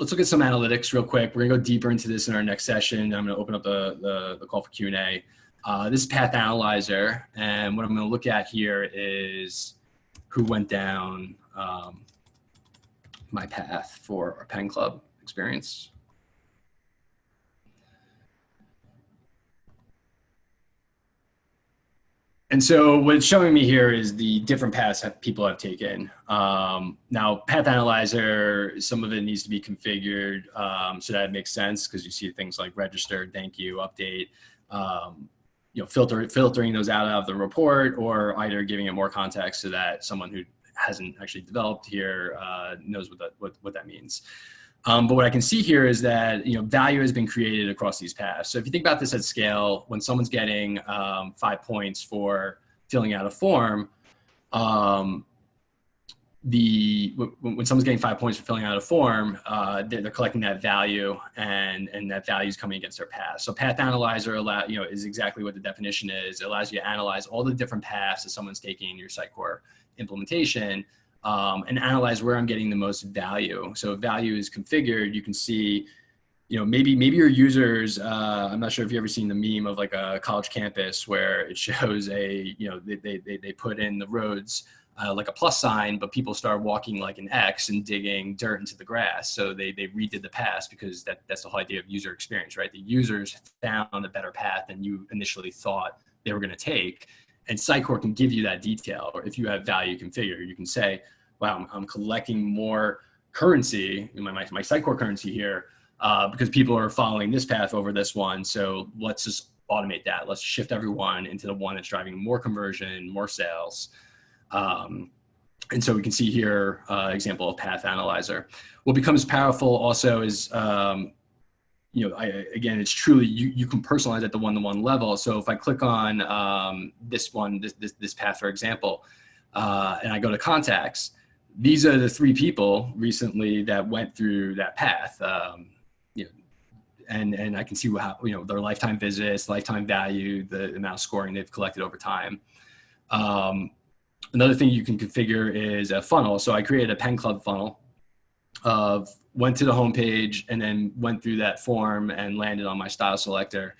let's look at some analytics real quick. We're gonna go deeper into this in our next session. I'm gonna open up the call for Q&A. This is Path Analyzer, and what I'm gonna look at here is who went down my path for our Pen Club experience. And so what it's showing me here is the different paths that people have taken. Now, Path Analyzer, some of it needs to be configured so that it makes sense, because you see things like register, thank you, update, filtering those out of the report, or either giving it more context so that someone who hasn't actually developed here knows what that means. But what I can see here is that value has been created across these paths. So if you think about this at scale, when someone's getting 5 points for filling out a form, when someone's getting 5 points for filling out a form, they're collecting that value, and that value is coming against their path. So Path Analyzer is exactly what the definition is. It allows you to analyze all the different paths that someone's taking in your Sitecore implementation, and analyze where I'm getting the most value. So if value is configured, you can see, maybe your users, I'm not sure if you've ever seen the meme of like a college campus where it shows they put in the roads like a plus sign, but people start walking like an X and digging dirt into the grass. So they redid the path, because that's the whole idea of user experience, right? The users found a better path than you initially thought they were going to take. And Sitecore can give you that detail. Or if you have value configured, you can say, wow, I'm collecting more currency, my Sitecore currency here, because people are following this path over this one. So let's just automate that. Let's shift everyone into the one that's driving more conversion, more sales. And so we can see here, example of Path Analyzer. What becomes powerful also is, again, it's truly, you can personalize at the one-to-one level. So if I click on this path, for example, and I go to contacts, these are the 3 people recently that went through that path. And I can see how, their lifetime visits, lifetime value, the amount of scoring they've collected over time. Another thing you can configure is a funnel. So I created a Pen Club funnel went to the homepage and then went through that form and landed on my style selector.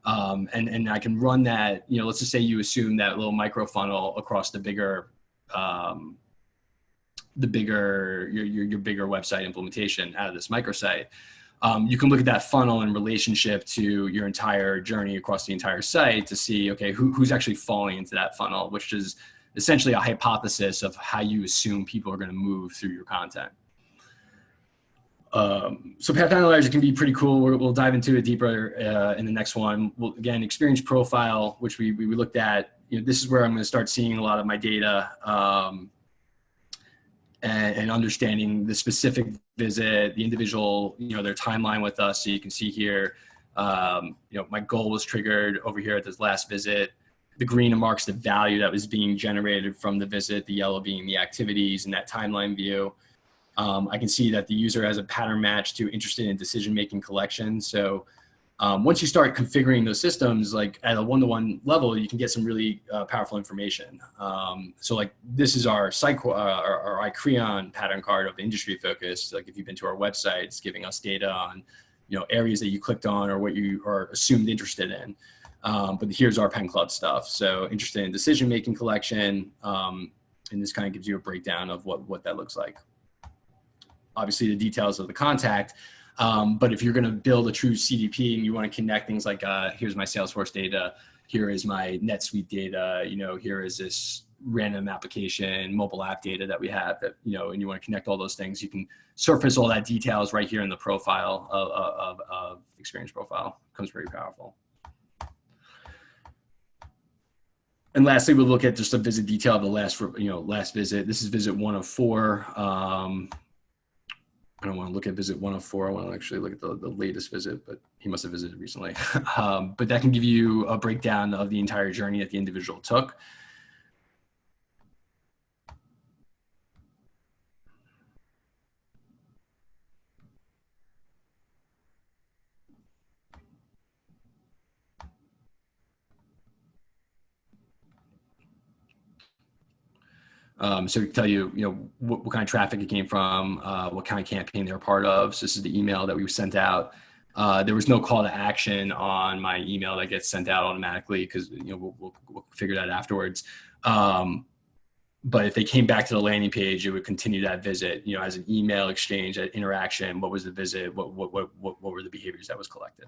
And I can run that, let's just say you assume that little micro funnel across the bigger, your bigger website implementation out of this microsite. You can look at that funnel in relationship to your entire journey across the entire site to see, okay, who's actually falling into that funnel, which is essentially a hypothesis of how you assume people are going to move through your content. So Path Analyzer can be pretty cool. We'll dive into it deeper in the next one. Again, experience profile, which we looked at. This is where I'm going to start seeing a lot of my data and understanding the specific visit, the individual, their timeline with us. So you can see here, my goal was triggered over here at this last visit. The green marks the value that was being generated from the visit, the yellow being the activities in that timeline view. I can see that the user has a pattern match to interested in decision-making collection. So once you start configuring those systems, like at a one-to-one level, you can get some really powerful information. So like this is our Icreon pattern card of industry focus. Like if you've been to our website, it's giving us data on areas that you clicked on or what you are assumed interested in. But here's our Pen Club stuff. So interested in decision-making collection, and this kind of gives you a breakdown of what that looks like. Obviously the details of the contact, but if you're going to build a true CDP and you want to connect things like, here's my Salesforce data, here is my NetSuite data, here is this random application, mobile app data that we have that, and you want to connect all those things, you can surface all that details right here in the profile of experience profile. Becomes very powerful. And lastly, we'll look at just a visit detail of the last visit. This is visit 1 of 4. I don't want to look at visit 104. I want to actually look at the latest visit, but he must have visited recently. But that can give you a breakdown of the entire journey that the individual took. So it can tell you, what kind of traffic it came from, what kind of campaign they were part of. So this is the email that we sent out. There was no call to action on my email that gets sent out automatically because we'll figure that afterwards. But if they came back to the landing page, it would continue that visit, as an email exchange, that interaction. What was the visit? What were the behaviors that was collected?